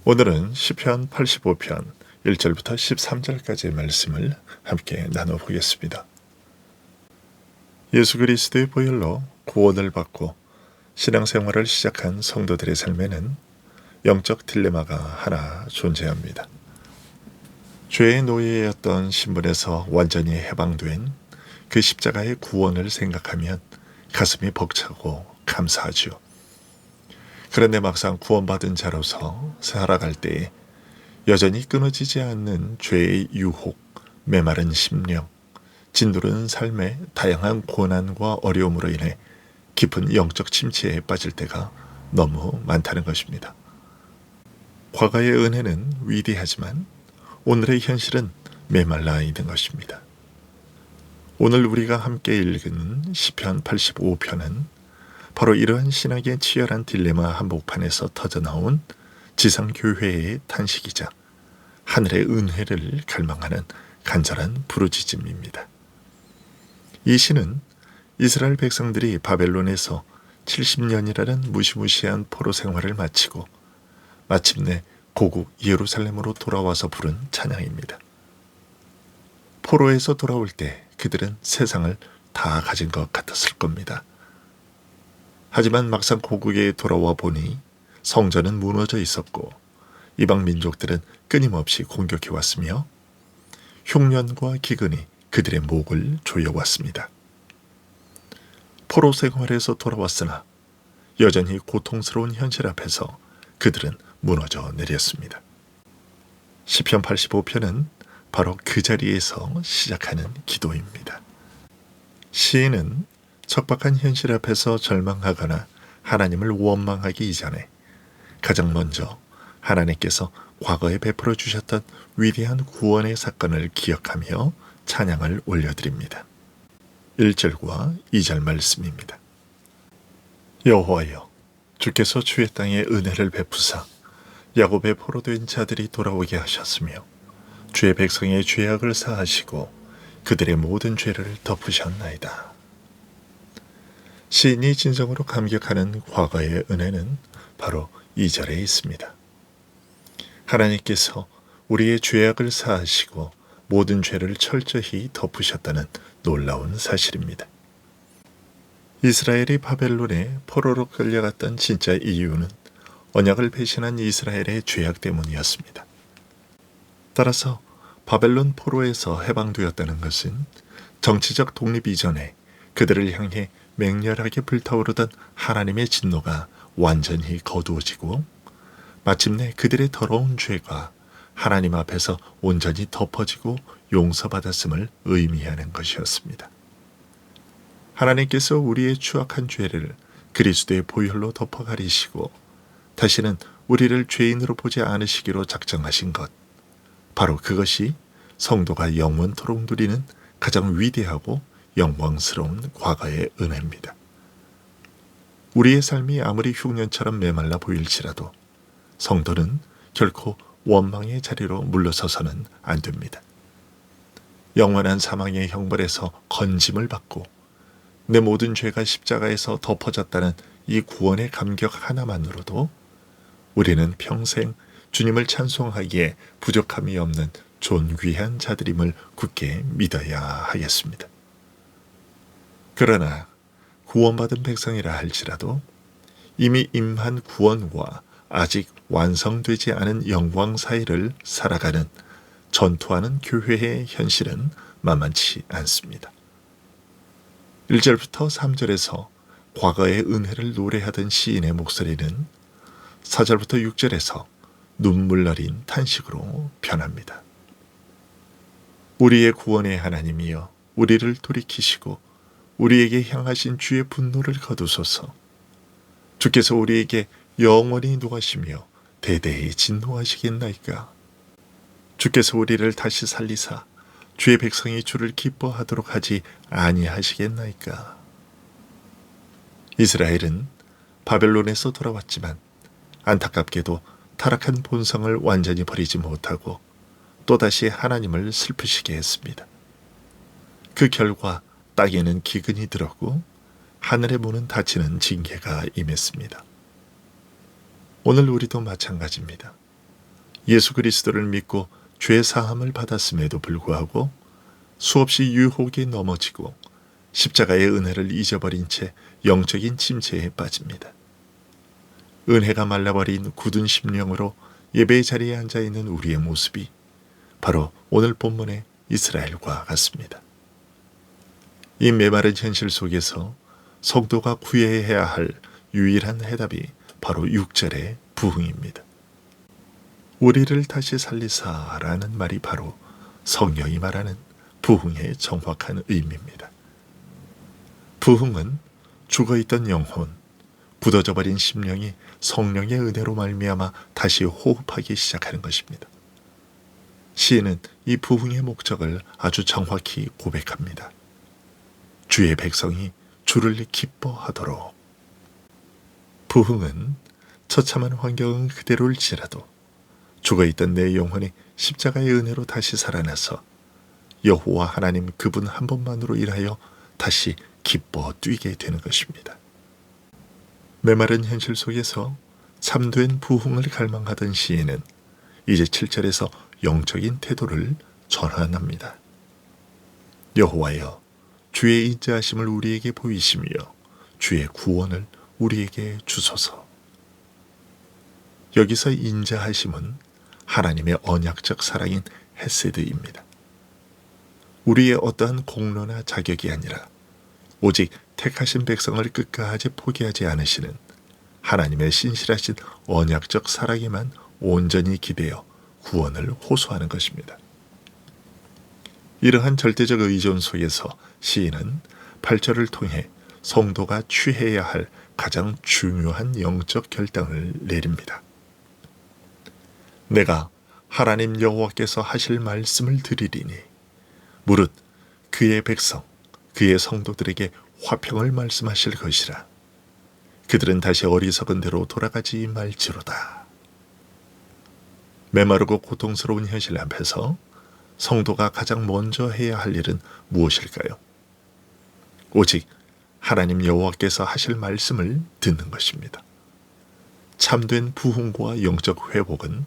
오늘은 시편 85편 1절부터 13절까지의 말씀을 함께 나눠보겠습니다. 예수 그리스도의 보혈로 구원을 받고 신앙생활을 시작한 성도들의 삶에는 영적 딜레마가 하나 존재합니다. 죄의 노예였던 신분에서 완전히 해방된 그 십자가의 구원을 생각하면 가슴이 벅차고 감사하지요. 그런데 막상 구원받은 자로서 살아갈 때에 여전히 끊어지지 않는 죄의 유혹, 메마른 심령, 진두르는 삶의 다양한 고난과 어려움으로 인해 깊은 영적 침체에 빠질 때가 너무 많다는 것입니다. 과거의 은혜는 위대하지만 오늘의 현실은 메말라 있는 것입니다. 오늘 우리가 함께 읽은 시편 85편은 바로 이러한 신학의 치열한 딜레마 한복판에서 터져나온 지상교회의 탄식이자 하늘의 은혜를 갈망하는 간절한 부르짖음입니다. 이 시는 이스라엘 백성들이 바벨론에서 70년이라는 무시무시한 포로 생활을 마치고 마침내 고국 예루살렘으로 돌아와서 부른 찬양입니다. 포로에서 돌아올 때 그들은 세상을 다 가진 것 같았을 겁니다. 하지만 막상 고국에 돌아와 보니 성전은 무너져 있었고 이방 민족들은 끊임없이 공격해 왔으며 흉년과 기근이 그들의 목을 조여왔습니다. 포로 생활에서 돌아왔으나 여전히 고통스러운 현실 앞에서 그들은 무너져 내렸습니다. 시편 85편은 바로 그 자리에서 시작하는 기도입니다. 시인은 척박한 현실 앞에서 절망하거나 하나님을 원망하기 이전에 가장 먼저 하나님께서 과거에 베풀어 주셨던 위대한 구원의 사건을 기억하며 찬양을 올려드립니다. 1절과 2절 말씀입니다. 여호와여, 주께서 주의 땅에 은혜를 베푸사 야곱의 포로된 자들이 돌아오게 하셨으며 주의 백성의 죄악을 사하시고 그들의 모든 죄를 덮으셨나이다. 시인이 진정으로 감격하는 과거의 은혜는 바로 2절에 있습니다. 하나님께서 우리의 죄악을 사하시고 모든 죄를 철저히 덮으셨다는 놀라운 사실입니다. 이스라엘이 바벨론에 포로로 끌려갔던 진짜 이유는 언약을 배신한 이스라엘의 죄악 때문이었습니다. 따라서 바벨론 포로에서 해방되었다는 것은 정치적 독립 이전에 그들을 향해 맹렬하게 불타오르던 하나님의 진노가 완전히 거두어지고 마침내 그들의 더러운 죄가 하나님 앞에서 온전히 덮어지고 용서받았음을 의미하는 것이었습니다. 하나님께서 우리의 추악한 죄를 그리스도의 보혈로 덮어 가리시고 다시는 우리를 죄인으로 보지 않으시기로 작정하신 것, 바로 그것이 성도가 영원토록 누리는 가장 위대하고 영광스러운 과거의 은혜입니다. 우리의 삶이 아무리 흉년처럼 메말라 보일지라도 성도는 결코 원망의 자리로 물러서서는 안 됩니다. 영원한 사망의 형벌에서 건짐을 받고 내 모든 죄가 십자가에서 덮어졌다는 이 구원의 감격 하나만으로도 우리는 평생 주님을 찬송하기에 부족함이 없는 존귀한 자들임을 굳게 믿어야 하겠습니다. 그러나 구원받은 백성이라 할지라도 이미 임한 구원과 아직 완성되지 않은 영광 사이를 살아가는 전투하는 교회의 현실은 만만치 않습니다. 1절부터 3절에서 과거의 은혜를 노래하던 시인의 목소리는 4절부터 6절에서 눈물 어린 탄식으로 변합니다. 우리의 구원의 하나님이여, 우리를 돌이키시고 우리에게 향하신 주의 분노를 거두소서. 주께서 우리에게 영원히 노하시며 대대히 진노하시겠나이까. 주께서 우리를 다시 살리사 주의 백성이 주를 기뻐하도록 하지 아니하시겠나이까. 이스라엘은 바벨론에서 돌아왔지만 안타깝게도 타락한 본성을 완전히 버리지 못하고 또다시 하나님을 슬프시게 했습니다. 그 결과 땅에는 기근이 들었고 하늘의 문은 닫히는 징계가 임했습니다. 오늘 우리도 마찬가지입니다. 예수 그리스도를 믿고 죄 사함을 받았음에도 불구하고 수없이 유혹에 넘어지고 십자가의 은혜를 잊어버린 채 영적인 침체에 빠집니다. 은혜가 말라버린 굳은 심령으로 예배의 자리에 앉아있는 우리의 모습이 바로 오늘 본문의 이스라엘과 같습니다. 이 메마른 현실 속에서 성도가 구해야 할 유일한 해답이 바로 6절의 부흥입니다. 우리를 다시 살리사라는 말이 바로 성경이 말하는 부흥의 정확한 의미입니다. 부흥은 죽어있던 영혼, 굳어져 버린 심령이 성령의 은혜로 말미암아 다시 호흡하기 시작하는 것입니다. 시인은 이 부흥의 목적을 아주 정확히 고백합니다. 주의 백성이 주를 기뻐하도록. 부흥은 처참한 환경은 그대로일지라도 죽어있던 내 영혼이 십자가의 은혜로 다시 살아나서 여호와 하나님 그분 한 분만으로 인하여 다시 기뻐 뛰게 되는 것입니다. 메마른 현실 속에서 참된 부흥을 갈망하던 시인은 이제 7절에서 영적인 태도를 전환합니다. 여호와여, 주의 인자하심을 우리에게 보이시며 주의 구원을 우리에게 주소서. 여기서 인자하심은 하나님의 언약적 사랑인 헤세드입니다. 우리의 어떠한 공로나 자격이 아니라 오직 택하신 백성을 끝까지 포기하지 않으시는 하나님의 신실하신 언약적 사랑에만 온전히 기대어 구원을 호소하는 것입니다. 이러한 절대적 의존 속에서 시인은 8절을 통해 성도가 취해야 할 가장 중요한 영적 결단을 내립니다. 내가 하나님 여호와께서 하실 말씀을 드리리니 무릇 그의 백성, 그의 성도들에게 화평을 말씀하실 것이라. 그들은 다시 어리석은 대로 돌아가지 말지로다. 메마르고 고통스러운 현실 앞에서 성도가 가장 먼저 해야 할 일은 무엇일까요? 오직 하나님 여호와께서 하실 말씀을 듣는 것입니다. 참된 부흥과 영적 회복은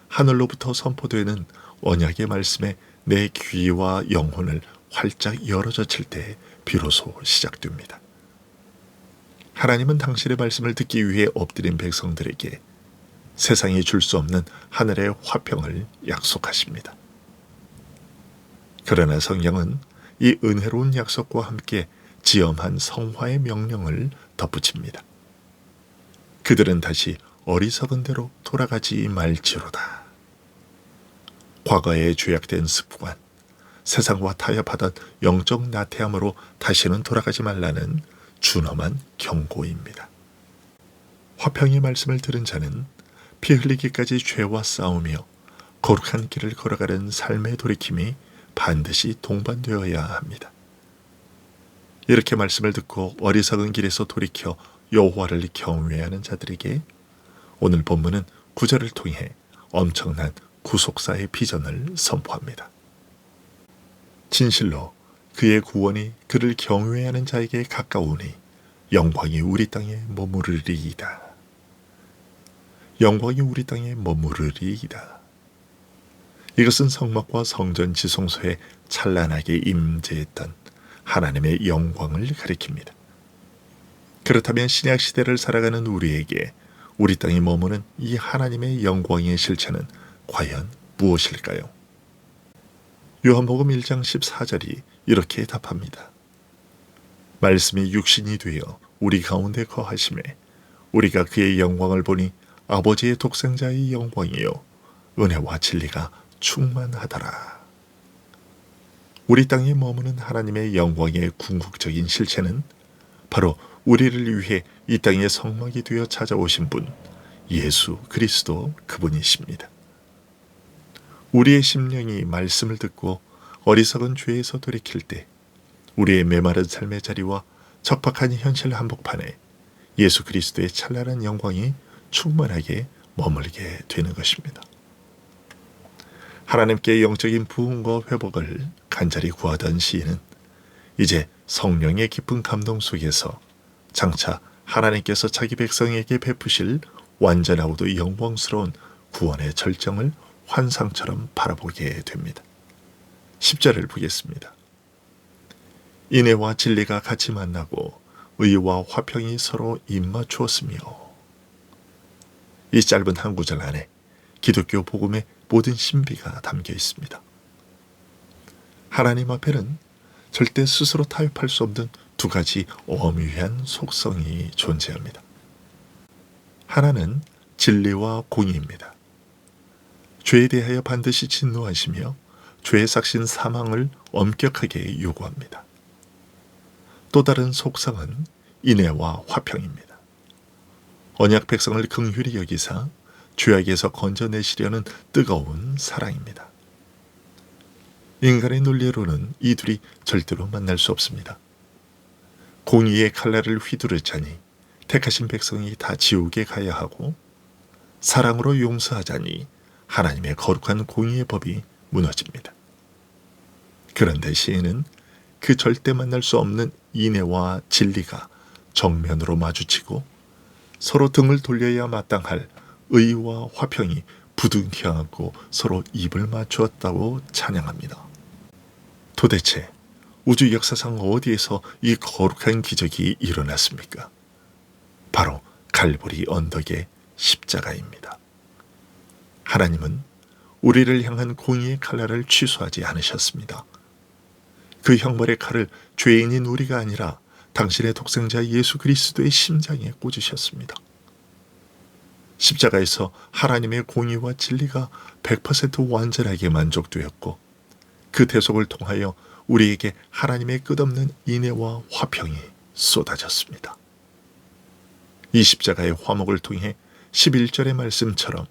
하늘로부터 선포되는 언약의 말씀에 내 귀와 영혼을 활짝 열어젖힐 때 비로소 시작됩니다. 하나님은 당신의 말씀을 듣기 위해 엎드린 백성들에게 세상이 줄 수 없는 하늘의 화평을 약속하십니다. 그러나 성경은 이 은혜로운 약속과 함께 지엄한 성화의 명령을 덧붙입니다. 그들은 다시 어리석은 대로 돌아가지 말지로다. 과거에 죄악된 습관, 세상과 타협하던 영적 나태함으로 다시는 돌아가지 말라는 준엄한 경고입니다. 화평의 말씀을 들은 자는 피 흘리기까지 죄와 싸우며 거룩한 길을 걸어가는 삶의 돌이킴이 반드시 동반되어야 합니다. 이렇게 말씀을 듣고 어리석은 길에서 돌이켜 여호와를 경외하는 자들에게 오늘 본문은 9절을 통해 엄청난 구속사의 비전을 선포합니다. 진실로 그의 구원이 그를 경외하는 자에게 가까우니 영광이 우리 땅에 머무르리이다. 영광이 우리 땅에 머무르리이다. 이것은 성막과 성전 지성소에 찬란하게 임재했던 하나님의 영광을 가리킵니다. 그렇다면 신약 시대를 살아가는 우리에게 우리 땅에 머무는 이 하나님의 영광의 실체는 과연 무엇일까요? 요한복음 1장 14절이 이렇게 답합니다. 말씀이 육신이 되어 우리 가운데 거하심에 우리가 그의 영광을 보니 아버지의 독생자의 영광이요 은혜와 진리가 충만하더라. 우리 땅에 머무는 하나님의 영광의 궁극적인 실체는 바로 우리를 위해 이 땅의 성막이 되어 찾아오신 분 예수 그리스도 그분이십니다. 우리의 심령이 말씀을 듣고 어리석은 죄에서 돌이킬 때 우리의 메마른 삶의 자리와 적박한 현실 한복판에 예수 그리스도의 찬란한 영광이 충만하게 머물게 되는 것입니다. 하나님께 영적인 부흥과 회복을 간절히 구하던 시인은 이제 성령의 깊은 감동 속에서 장차 하나님께서 자기 백성에게 베푸실 완전하고도 영광스러운 구원의 절정을 환상처럼 바라보게 됩니다. 10절을 보겠습니다. 인애와 진리가 같이 만나고 의와 화평이 서로 입맞추었으며. 이 짧은 한 구절 안에 기독교 복음의 모든 신비가 담겨 있습니다. 하나님 앞에는 절대 스스로 타협할 수 없는 두 가지 엄유한 속성이 존재합니다. 하나는 진리와 공의입니다. 죄에 대하여 반드시 진노하시며 죄의 삭신 사망을 엄격하게 요구합니다. 또 다른 속성은 인애와 화평입니다. 언약 백성을 긍휼히 여기사 죄악에서 건져내시려는 뜨거운 사랑입니다. 인간의 논리로는 이 둘이 절대로 만날 수 없습니다. 공의의 칼날을 휘두르자니 택하신 백성이 다 지옥에 가야 하고, 사랑으로 용서하자니 하나님의 거룩한 공의의 법이 무너집니다. 그런데 시인은 그 절대 만날 수 없는 인애와 진리가 정면으로 마주치고 서로 등을 돌려야 마땅할 의와 화평이 부둥켜 안고 서로 입을 맞추었다고 찬양합니다. 도대체 우주 역사상 어디에서 이 거룩한 기적이 일어났습니까? 바로 갈보리 언덕의 십자가입니다. 하나님은 우리를 향한 공의의 칼날을 취소하지 않으셨습니다. 그 형벌의 칼을 죄인인 우리가 아니라 당신의 독생자 예수 그리스도의 심장에 꽂으셨습니다. 십자가에서 하나님의 공의와 진리가 100% 완전하게 만족되었고, 그 대속을 통하여 우리에게 하나님의 끝없는 인애와 화평이 쏟아졌습니다. 이 십자가의 화목을 통해 11절의 말씀처럼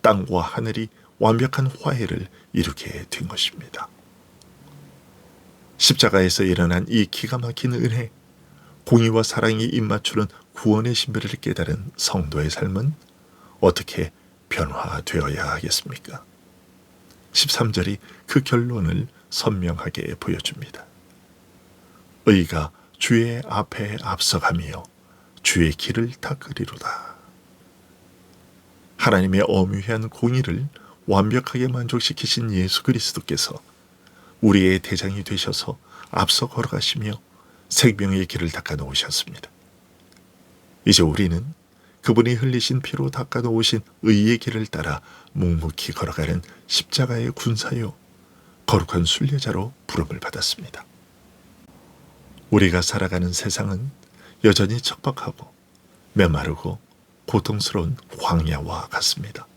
땅과 하늘이 완벽한 화해를 이루게 된 것입니다. 십자가에서 일어난 이 기가 막힌 은혜, 공의와 사랑이 입맞추는 구원의 신비를 깨달은 성도의 삶은 어떻게 변화되어야 하겠습니까? 13절이 그 결론을 선명하게 보여줍니다. 의가 주의 앞에 앞서가며 주의 길을 닦으리로다. 하나님의 엄유한 공의를 완벽하게 만족시키신 예수 그리스도께서 우리의 대장이 되셔서 앞서 걸어가시며 생명의 길을 닦아 놓으셨습니다. 이제 우리는 그분이 흘리신 피로 닦아 놓으신 의의 길을 따라 묵묵히 걸어가는 십자가의 군사요 거룩한 순례자로 부름을 받았습니다. 우리가 살아가는 세상은 여전히 척박하고 메마르고 고통스러운 광야와 같습니다.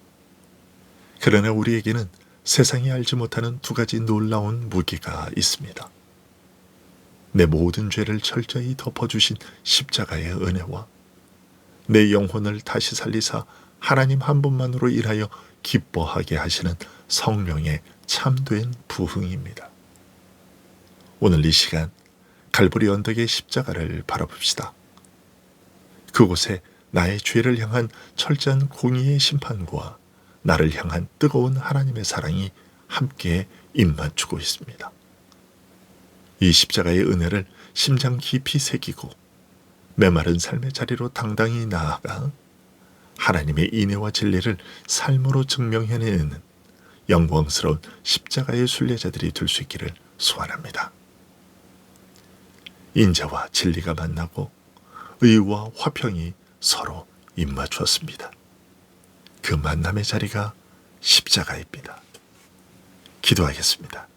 그러나 우리에게는 세상이 알지 못하는 두 가지 놀라운 무기가 있습니다. 내 모든 죄를 철저히 덮어주신 십자가의 은혜와 내 영혼을 다시 살리사 하나님 한 분만으로 일하여 기뻐하게 하시는 성령의 참된 부흥입니다. 오늘 이 시간 갈보리 언덕의 십자가를 바라봅시다. 그곳에 나의 죄를 향한 철저한 공의의 심판과 나를 향한 뜨거운 하나님의 사랑이 함께 입맞추고 있습니다. 이 십자가의 은혜를 심장 깊이 새기고 메마른 삶의 자리로 당당히 나아가 하나님의 인애와 진리를 삶으로 증명해내는 영광스러운 십자가의 순례자들이 될 수 있기를 소원합니다. 인자와 진리가 만나고 의와 화평이 서로 입맞추었습니다. 그 만남의 자리가 십자가입니다. 기도하겠습니다.